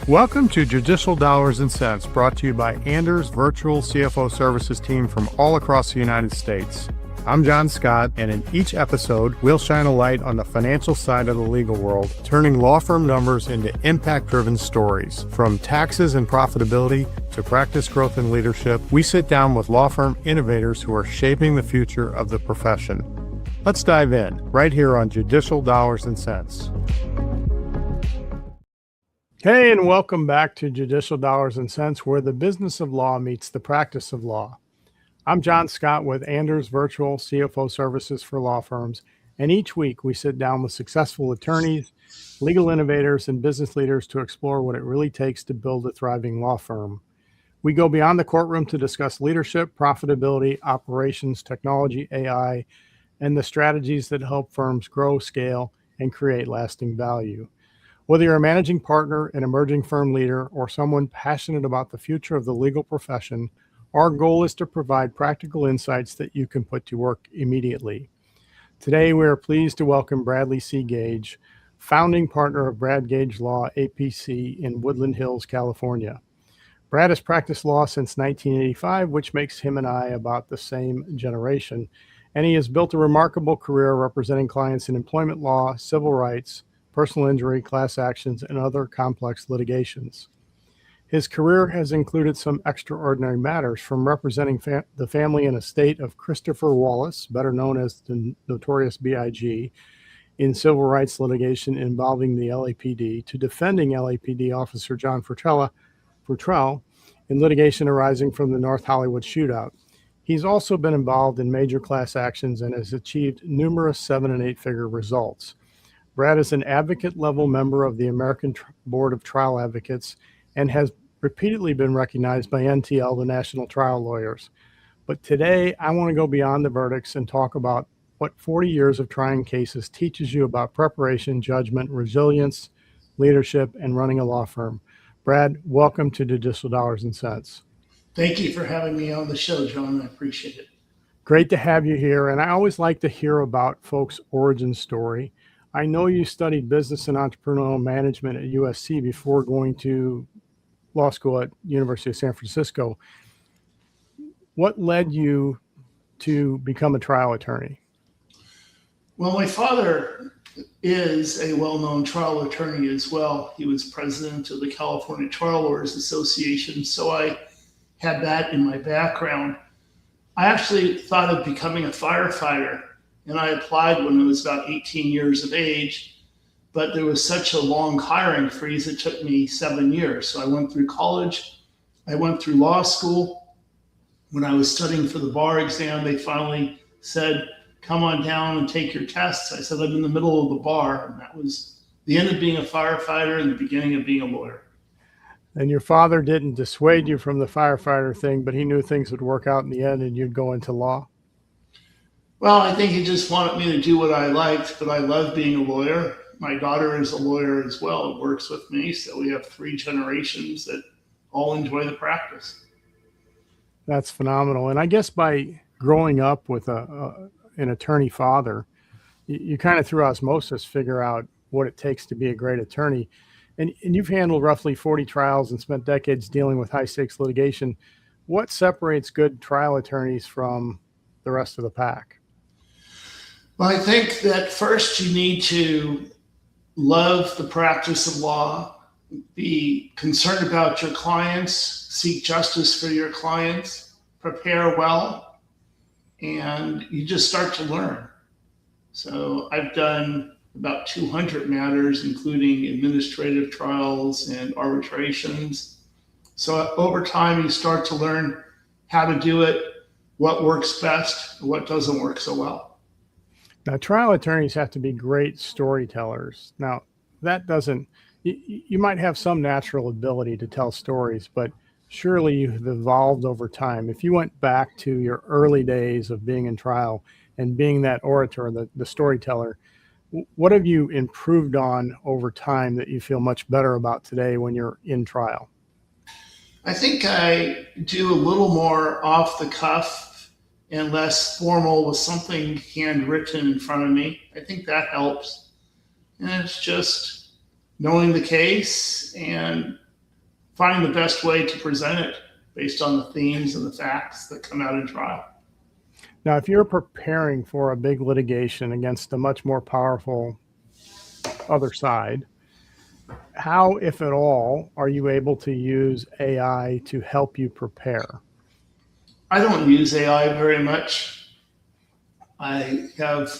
Welcome to Judicial Dollars and Cents, brought to you by Anders Virtual CFO Services team from all across the United States. I'm John Scott, and in each episode, we'll shine a light on the financial side of the legal world, turning law firm numbers into impact-driven stories. From taxes and profitability to practice growth and leadership, we sit down with law firm innovators who are shaping the future of the profession. Let's dive in, right here on Judicial Dollars and Cents. Hey, and welcome back to Judicial Dollars and Cents, where the business of law meets the practice of law. I'm John Scott with Anders Virtual CFO Services for law firms, and each week we sit down with successful attorneys, legal innovators, and business leaders to explore what it really takes to build a thriving law firm. We go beyond the courtroom to discuss leadership, profitability, operations, technology, AI, and the strategies that help firms grow, scale, and create lasting value. Whether you're a managing partner, an emerging firm leader, or someone passionate about the future of the legal profession, our goal is to provide practical insights that you can put to work immediately. Today, we are pleased to welcome Bradley C. Gage, founding partner of Brad Gage Law, APC in Woodland Hills, California. Brad has practiced law since 1985, which makes him and I about the same generation, and he has built a remarkable career representing clients in employment law, civil rights, personal injury, class actions, and other complex litigations. His career has included some extraordinary matters, from representing the family and estate of Christopher Wallace, better known as the notorious B.I.G., in civil rights litigation involving the LAPD, to defending LAPD officer John Futrell in litigation arising from the North Hollywood shootout. He's also been involved in major class actions and has achieved numerous 7- and 8-figure results. Brad is an advocate-level member of the American Board of Trial Advocates and has repeatedly been recognized by NTL, the National Trial Lawyers. But today, I want to go beyond the verdicts and talk about what 40 years of trying cases teaches you about preparation, judgment, resilience, leadership, and running a law firm. Brad, welcome to Judicial Dollars and Cents. Thank you for having me on the show, John. I appreciate it. Great to have you here, and I always like to hear about folks' origin story. I know you studied business and entrepreneurial management at USC before going to law school at University of San Francisco. What led you to become a trial attorney? Well, my father is a well-known trial attorney as well. He was president of the California Trial Lawyers Association, so I had that in my background. I actually thought of becoming a firefighter, and I applied when I was about 18 years of age, but there was such a long hiring freeze, it took me 7 years. So I went through college, I went through law school. When I was studying for the bar exam, they finally said, come on down and take your tests. I said, I'm in the middle of the bar, and that was the end of being a firefighter and the beginning of being a lawyer. And your father didn't dissuade you from the firefighter thing, but he knew things would work out in the end and you'd go into law? Well, I think he just wanted me to do what I liked, but I love being a lawyer. My daughter is a lawyer as well, and works with me. So we have 3 generations that all enjoy the practice. That's phenomenal. And I guess by growing up with an attorney father, you kind of through osmosis figure out what it takes to be a great attorney. And you've handled roughly 40 trials and spent decades dealing with high stakes litigation. What separates good trial attorneys from the rest of the pack? Well, I think that first you need to love the practice of law, be concerned about your clients, seek justice for your clients, prepare well, and you just start to learn. So I've done about 200 matters, including administrative trials and arbitrations. So over time, you start to learn how to do it, what works best, what doesn't work so well. Now, trial attorneys have to be great storytellers. Now, that doesn't, you might have some natural ability to tell stories, but surely you've evolved over time. If you went back to your early days of being in trial and being that orator, the storyteller, what have you improved on over time that you feel much better about today when you're in trial? I think I do a little more off the cuff and less formal with something handwritten in front of me. I think that helps. And it's just knowing the case and find the best way to present it based on the themes and the facts that come out in trial. Now, if you're preparing for a big litigation against a much more powerful other side, how, if at all, are you able to use AI to help you prepare? I don't use AI very much. I have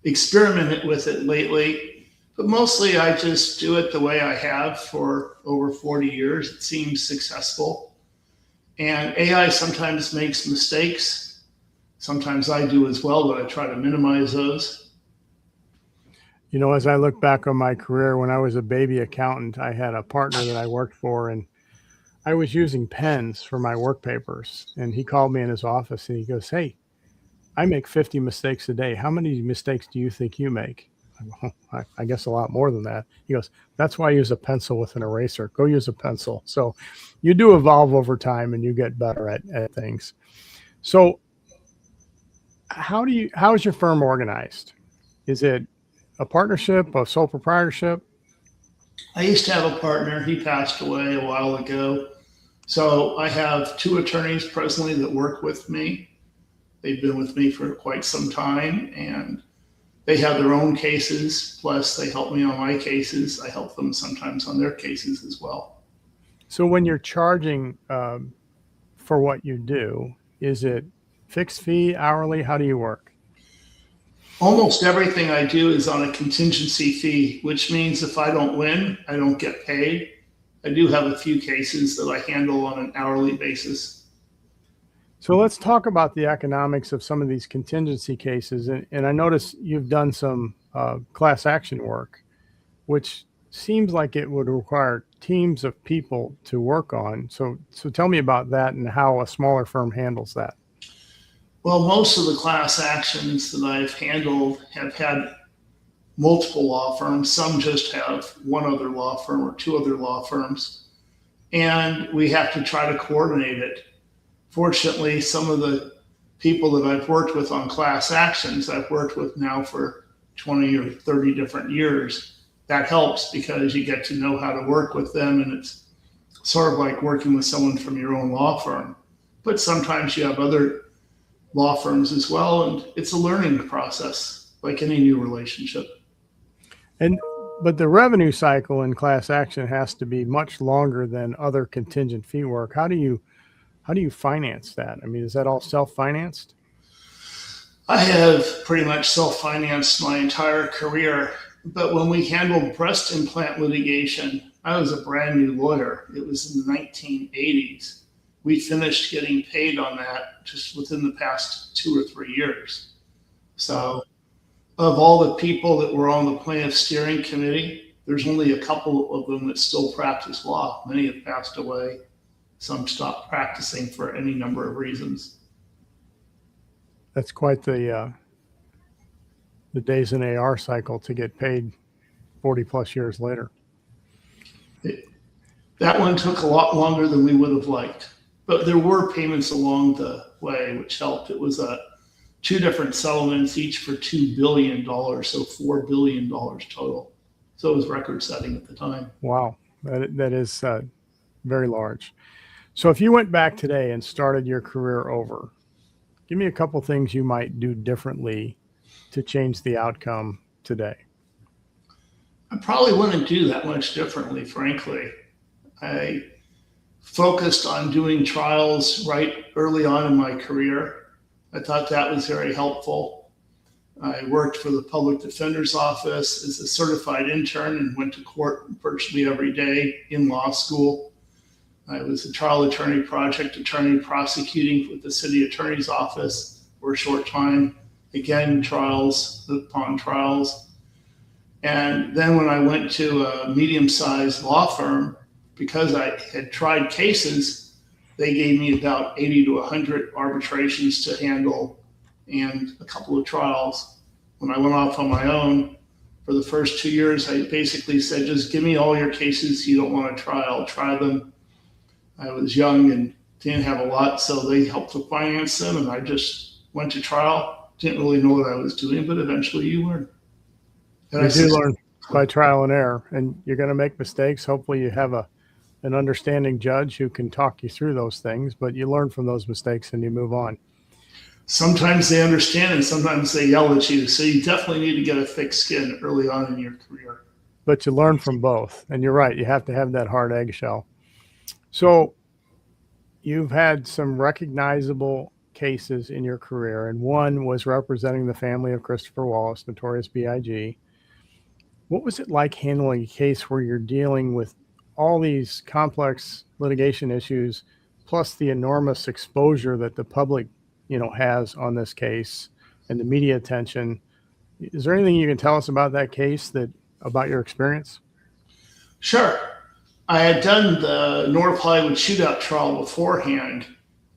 experimented with it lately, but mostly I just do it the way I have for over 40 years. It seems successful. And AI sometimes makes mistakes. Sometimes I do as well, but I try to minimize those. You know, as I look back on my career, when I was a baby accountant, I had a partner that I worked for, and I was using pens for my work papers. And he called me in his office and he goes, "Hey, I make 50 mistakes a day. How many mistakes do you think you make?" I guess a lot more than that. He goes, "That's why I use a pencil with an eraser. Go use a pencil." So you do evolve over time and you get better at things. So how is your firm organized? Is it a partnership, a sole proprietorship? I used to have a partner. He passed away a while ago. So I have two attorneys presently that work with me. They've been with me for quite some time, and they have their own cases. Plus, they help me on my cases. I help them sometimes on their cases as well. So when you're charging for what you do, is it fixed fee, hourly? How do you work? Almost everything I do is on a contingency fee, which means if I don't win, I don't get paid. I do have a few cases that I handle on an hourly basis. So let's talk about the economics of some of these contingency cases. And I notice you've done some class action work, which seems like it would require teams of people to work on. So tell me about that and how a smaller firm handles that. Well, most of the class actions that I've handled have had multiple law firms. Some just have one other law firm or two other law firms. And we have to try to coordinate it. Fortunately, some of the people that I've worked with on class actions, I've worked with now for 20 or 30 different years. That helps because you get to know how to work with them, and it's sort of like working with someone from your own law firm. But sometimes you have other law firms as well, and it's a learning process, like any new relationship. But the revenue cycle in class action has to be much longer than other contingent fee work. How do you finance that? I mean, is that all self-financed? I have pretty much self-financed my entire career, but when we handled breast implant litigation, I was a brand new lawyer. It was in the 1980s. We finished getting paid on that just within the past 2 or 3 years. So of all the people that were on the plaintiff steering committee, there's only a couple of them that still practice law. Many have passed away. Some stopped practicing for any number of reasons. That's quite the days in AR cycle to get paid 40 plus years later. That one took a lot longer than we would have liked, but there were payments along the way, which helped. It was two different settlements, each for $2 billion, so $4 billion total. So it was record setting at the time. Wow, that is very large. So if you went back today and started your career over, give me a couple things you might do differently to change the outcome today. I probably wouldn't do that much differently, frankly. I focused on doing trials right early on in my career. I thought that was very helpful. I worked for the public defender's office as a certified intern and went to court virtually every day in law school. I was a trial attorney, project attorney, prosecuting with the city attorney's office for a short time. Again, trials upon trials. And then when I went to a medium-sized law firm, because I had tried cases, they gave me about 80 to 100 arbitrations to handle and a couple of trials. When I went off on my own, for the first 2 years, I basically said, just give me all your cases you don't want to try, I'll try them. I was young and didn't have a lot, so they helped to finance them, and I just went to trial. Didn't really know what I was doing, but eventually you learn. And you do learn by trial and error, and you're going to make mistakes. Hopefully you have a an understanding judge who can talk you through those things, but you learn from those mistakes and you move on. Sometimes they understand and sometimes they yell at you. So you definitely need to get a thick skin early on in your career. But you learn from both. And you're right, you have to have that hard eggshell. So you've had some recognizable cases in your career, and one was representing the family of Christopher Wallace, notorious BIG. What was it like handling a case where you're dealing with all these complex litigation issues, plus the enormous exposure that the public, has on this case and the media attention? Is there anything you can tell us about that case, about your experience? Sure. I had done the North Hollywood shootout trial beforehand,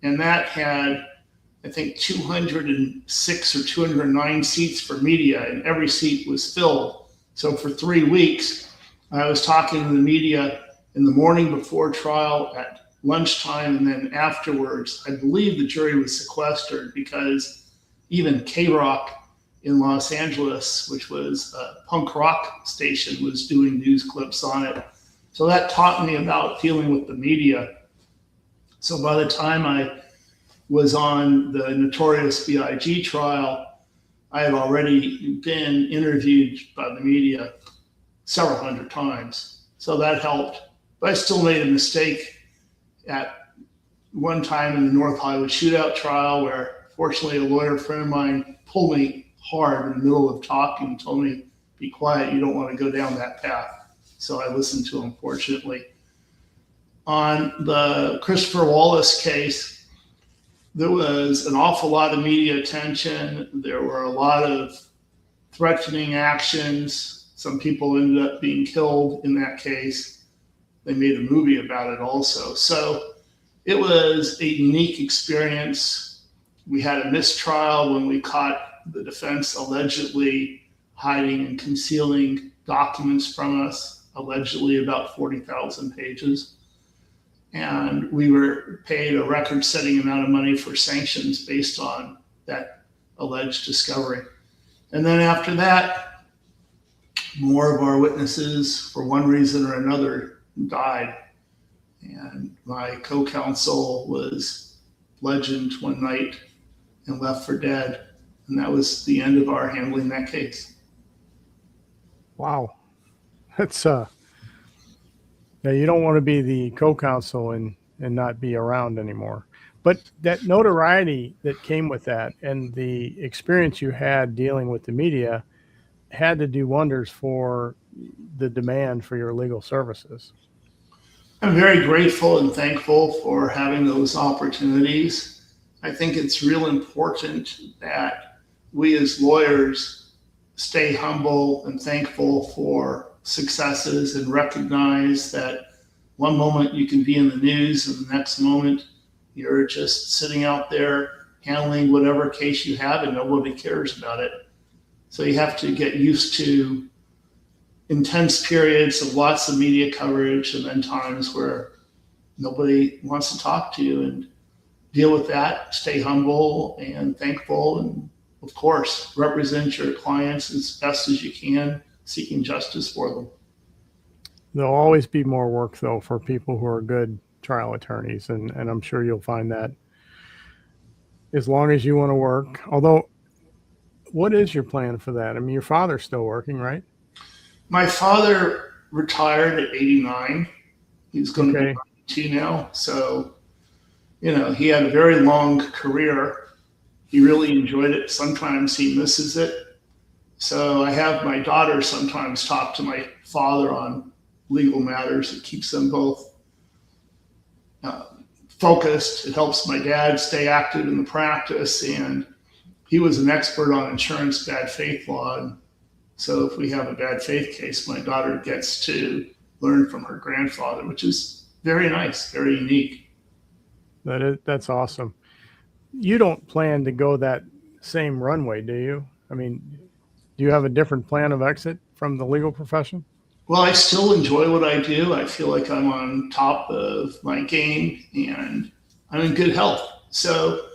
and that had, I think, 206 or 209 seats for media, and every seat was filled. So for 3 weeks, I was talking to the media in the morning before trial, at lunchtime, and then afterwards. I believe the jury was sequestered because even K-Rock in Los Angeles, which was a punk rock station, was doing news clips on it. So that taught me about dealing with the media. So by the time I was on the notorious BIG trial, I had already been interviewed by the media several hundred times. So that helped. But I still made a mistake at one time in the North Hollywood shootout trial, where fortunately a lawyer friend of mine pulled me hard in the middle of talking and told me, "Be quiet, you don't want to go down that path." So I listened to him, fortunately. On the Christopher Wallace case, there was an awful lot of media attention. There were a lot of threatening actions. Some people ended up being killed in that case. They made a movie about it also. So it was a unique experience. We had a mistrial when we caught the defense allegedly hiding and concealing documents from us, allegedly about 40,000 pages. And we were paid a record-setting amount of money for sanctions based on that alleged discovery. And then after that, more of our witnesses, for one reason or another, died. And my co-counsel was bludgeoned one night and left for dead. And that was the end of our handling that case. Wow. That's yeah, you don't want to be the co-counsel and not be around anymore. But that notoriety that came with that and the experience you had dealing with the media had to do wonders for the demand for your legal services. I'm very grateful and thankful for having those opportunities. I think it's real important that we as lawyers stay humble and thankful for successes and recognize that one moment you can be in the news and the next moment you're just sitting out there handling whatever case you have and nobody cares about it. So you have to get used to intense periods of lots of media coverage and then times where nobody wants to talk to you, and deal with that, stay humble and thankful, and of course, represent your clients as best as you can, seeking justice for them. There'll always be more work, though, for people who are good trial attorneys, and I'm sure you'll find that as long as you want to work. Although, what is your plan for that? I mean, your father's still working, right? My father retired at 89. He's going to Okay. be 92 now. So, he had a very long career. He really enjoyed it. Sometimes he misses it. So I have my daughter sometimes talk to my father on legal matters. It keeps them both focused. It helps my dad stay active in the practice. And he was an expert on insurance bad faith law. And so if we have a bad faith case, my daughter gets to learn from her grandfather, which is very nice, very unique. That's awesome. You don't plan to go that same runway, do you? I mean, do you have a different plan of exit from the legal profession? Well, I still enjoy what I do. I feel like I'm on top of my game and I'm in good health. So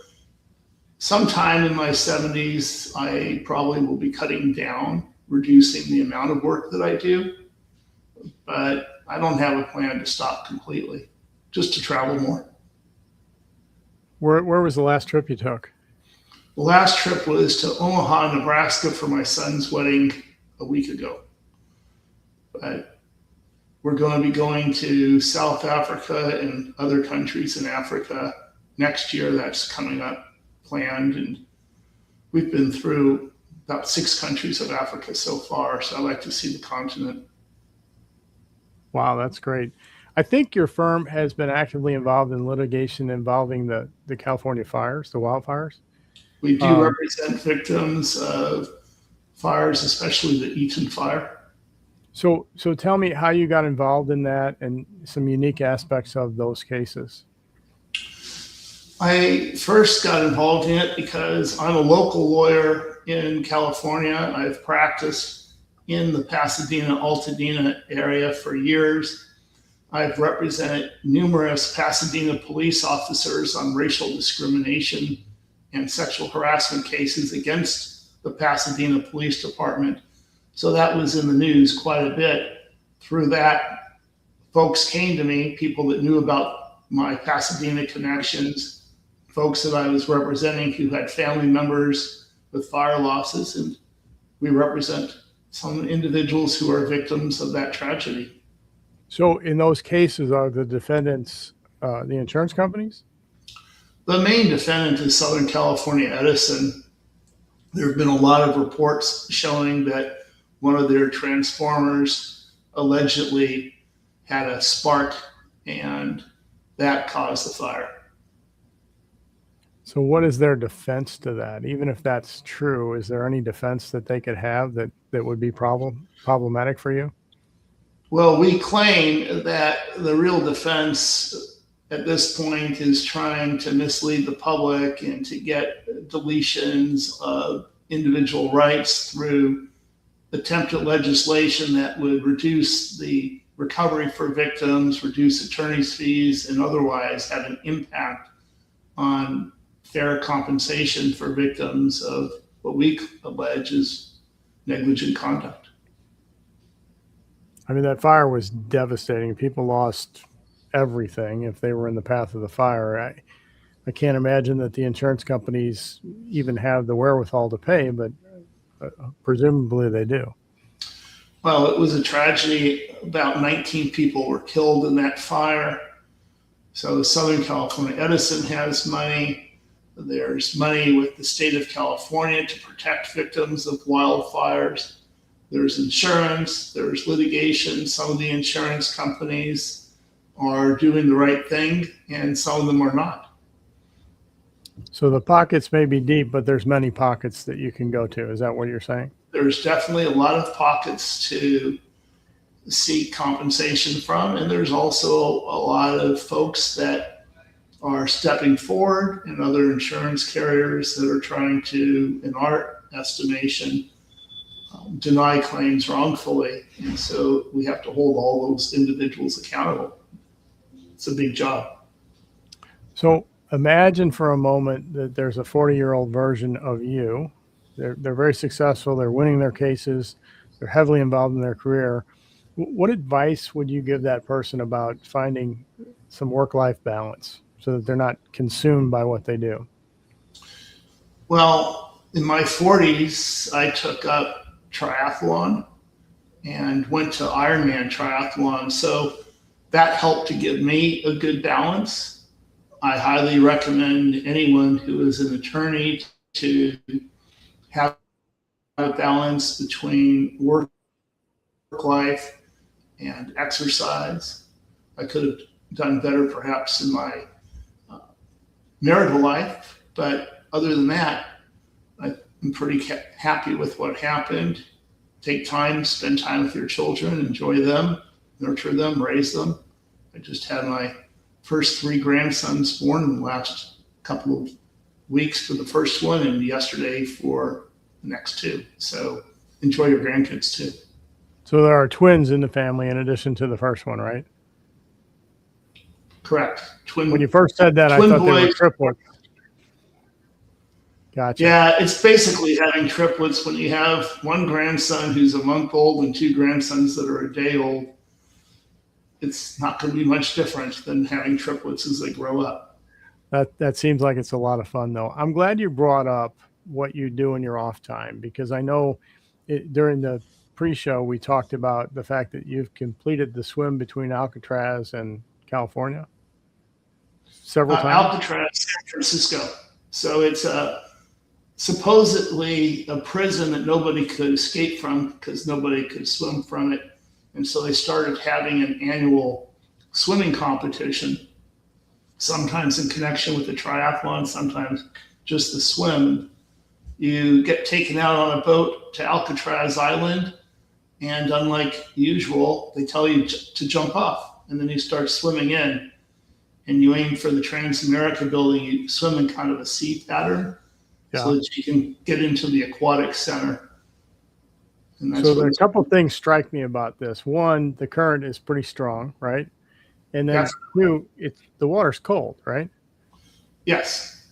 sometime in my 70s, I probably will be cutting down, reducing the amount of work that I do. But I don't have a plan to stop completely, just to travel more. Where was the last trip you took? The last trip was to Omaha, Nebraska for my son's wedding a week ago. But we're going to be going to South Africa and other countries in Africa next year. That's coming up planned. And we've been through about 6 countries of Africa so far. So I like to see the continent. Wow, that's great. I think your firm has been actively involved in litigation involving the California fires, the wildfires. We do represent victims of fires, especially the Eaton fire. So tell me how you got involved in that and some unique aspects of those cases. I first got involved in it because I'm a local lawyer in California. I've practiced in the Pasadena, Altadena area for years. I've represented numerous Pasadena police officers on racial discrimination and sexual harassment cases against the Pasadena Police Department. So that was in the news quite a bit. Through that, folks came to me, people that knew about my Pasadena connections, folks that I was representing who had family members with fire losses, and we represent some individuals who are victims of that tragedy. So in those cases, are the defendants the insurance companies? The main defendant is Southern California Edison. There have been a lot of reports showing that one of their transformers allegedly had a spark, and that caused the fire. So what is their defense to that? Even if that's true, is there any defense that they could have that would be problematic for you? Well, we claim that the real defense at this point is trying to mislead the public and to get deletions of individual rights through attempted legislation that would reduce the recovery for victims, reduce attorneys' fees, and otherwise have an impact on fair compensation for victims of what we allege is negligent conduct. I mean, that fire was devastating. People lost everything if they were in the path of the fire. I can't imagine that the insurance companies even have the wherewithal to pay, but presumably they do. Well, it was a tragedy. About 19 people were killed in that fire. So Southern California Edison has money. There's money with the state of California to protect victims of wildfires. There's insurance, there's litigation. Some of the insurance companies are doing the right thing and some of them are not. So the pockets may be deep, but there's many pockets that you can go to. Is that what you're saying? There's definitely a lot of pockets to seek compensation from. And there's also a lot of folks that are stepping forward and other insurance carriers that are trying to, in our estimation, deny claims wrongfully. And so we have to hold all those individuals accountable. It's a big job. So imagine for a moment that there's a 40-year-old version of you. They're very successful. They're winning their cases. They're heavily involved in their career. What advice would you give that person about finding some work-life balance so that they're not consumed by what they do? Well, in my 40s, I took up triathlon and went to Ironman triathlon. So that helped to give me a good balance. I highly recommend anyone who is an attorney to have a balance between work life and exercise. I could have done better perhaps in my marital life, but other than that, I'm pretty happy with what happened. Take time, spend time with your children, enjoy them, nurture them, raise them. I just had my first 3 grandsons born in the last couple of weeks for the first one and yesterday for the next 2. So enjoy your grandkids too. So there are twins in the family in addition to the first one, right? Correct. When you first said that, I thought they were triplets. Gotcha. Yeah, it's basically having triplets when you have one grandson who's a month old and 2 grandsons that are a day old. it's not going to be much different than having triplets as they grow up. That seems like it's a lot of fun, though. I'm glad you brought up what you do in your off time, because I know during the pre-show we talked about the fact that you've completed the swim between Alcatraz and California several times. Alcatraz, San Francisco. So it's supposedly a prison that nobody could escape from because nobody could swim from it. And so they started having an annual swimming competition, sometimes in connection with the triathlon, sometimes just the swim. You get taken out on a boat to Alcatraz Island, and unlike usual, they tell you to jump off, and then you start swimming in, and you aim for the Transamerica building. You swim in kind of a C pattern, so that you can get into the aquatic center. And that's so there are a couple of things strike me about this. One, the current is pretty strong, right? And then two, the water's cold, right? Yes.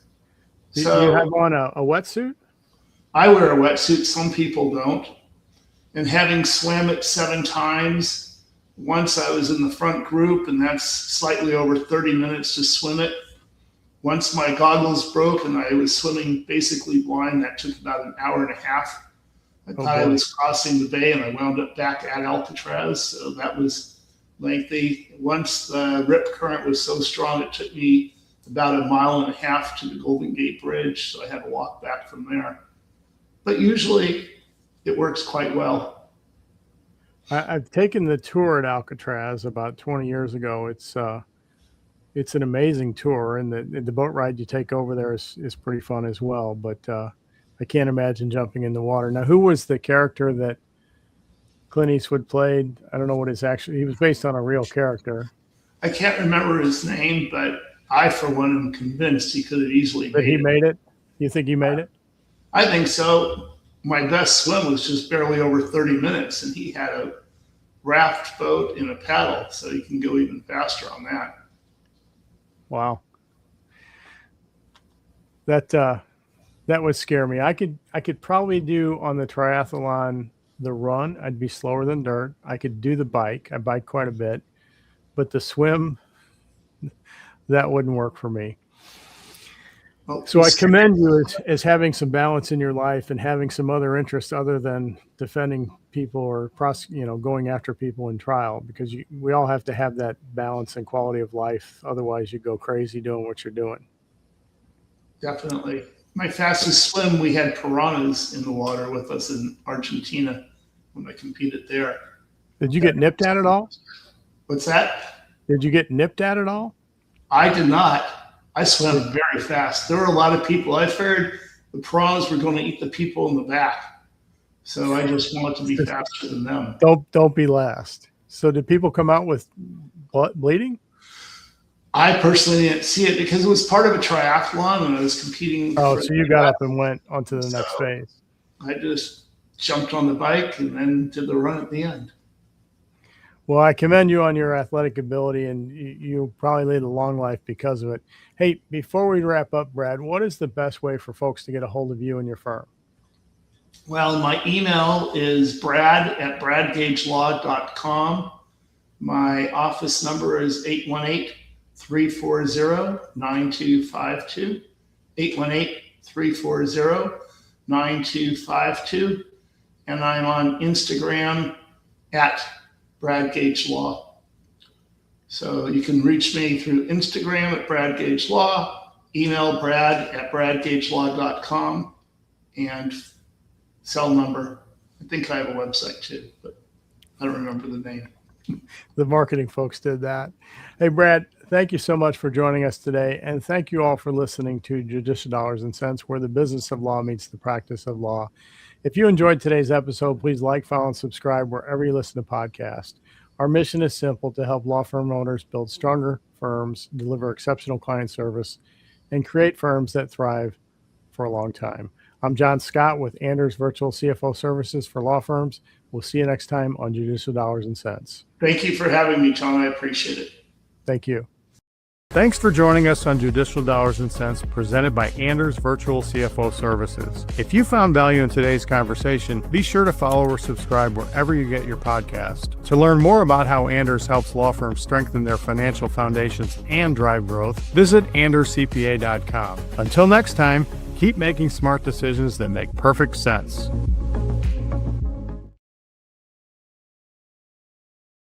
Do you have on a wetsuit? I wear a wetsuit. Some people don't. And having swam it 7 times, once I was in the front group, and that's slightly over 30 minutes to swim it. Once my goggles broke and I was swimming basically blind, that took about an hour and a half. I thought I was crossing the bay, and I wound up back at Alcatraz, so that was lengthy. Once the rip current was so strong, it took me about a mile and a half to the Golden Gate Bridge, so I had to walk back from there. But usually it works quite well. I've taken the tour at Alcatraz about 20 years ago. It's an amazing tour, and the boat ride you take over there is pretty fun as well. But I can't imagine jumping in the water. Now, who was the character that Clint Eastwood played? I don't know what he was based on a real character. I can't remember his name, but I, for one, am convinced he could have easily made it. But he made it? You think he made it? I think so. My best swim was just barely over 30 minutes, and he had a raft boat and a paddle, so you can go even faster on that. Wow. That would scare me. I could probably do on the triathlon the run. I'd be slower than dirt. I could do the bike. I bike quite a bit, but the swim, that wouldn't work for me. Well, so I commend you as having some balance in your life and having some other interests other than defending people or going after people in trial, because we all have to have that balance and quality of life. Otherwise, you go crazy doing what you're doing. Definitely. My fastest swim, we had piranhas in the water with us in Argentina when I competed there. Did you get nipped at it all? What's that? Did you get nipped at it all? I did not. I swam very fast. There were a lot of people. I feared the piranhas were going to eat the people in the back. So I just wanted to be faster than them. Don't be last. So did people come out with bleeding? I personally didn't see it because it was part of a triathlon and I was competing. Oh, so you got up and went on to the next phase. I just jumped on the bike and then did the run at the end. Well, I commend you on your athletic ability, and you probably lead a long life because of it. Hey, before we wrap up, Brad, what is the best way for folks to get a hold of you and your firm? Well, my email is brad@bradgagelaw.com. My office number is 818-340-9252, 818-340-9252. And I'm on Instagram at Brad Gage Law. So you can reach me through Instagram at Brad Gage Law, email brad@bradgagelaw.com, and cell number. I think I have a website too, but I don't remember the name. The marketing folks did that. Hey, Brad, thank you so much for joining us today. And thank you all for listening to Judicial Dollars and Cents, where the business of law meets the practice of law. If you enjoyed today's episode, please like, follow, and subscribe wherever you listen to podcasts. Our mission is simple: to help law firm owners build stronger firms, deliver exceptional client service, and create firms that thrive for a long time. I'm John Scott with Anders Virtual CFO Services for law firms. We'll see you next time on Judicial Dollars and Cents. Thank you for having me, John. I appreciate it. Thank you. Thanks for joining us on Judicial Dollars and Cents, presented by Anders Virtual CFO Services. If you found value in today's conversation, be sure to follow or subscribe wherever you get your podcast. To learn more about how Anders helps law firms strengthen their financial foundations and drive growth, visit anderscpa.com. Until next time, keep making smart decisions that make perfect sense.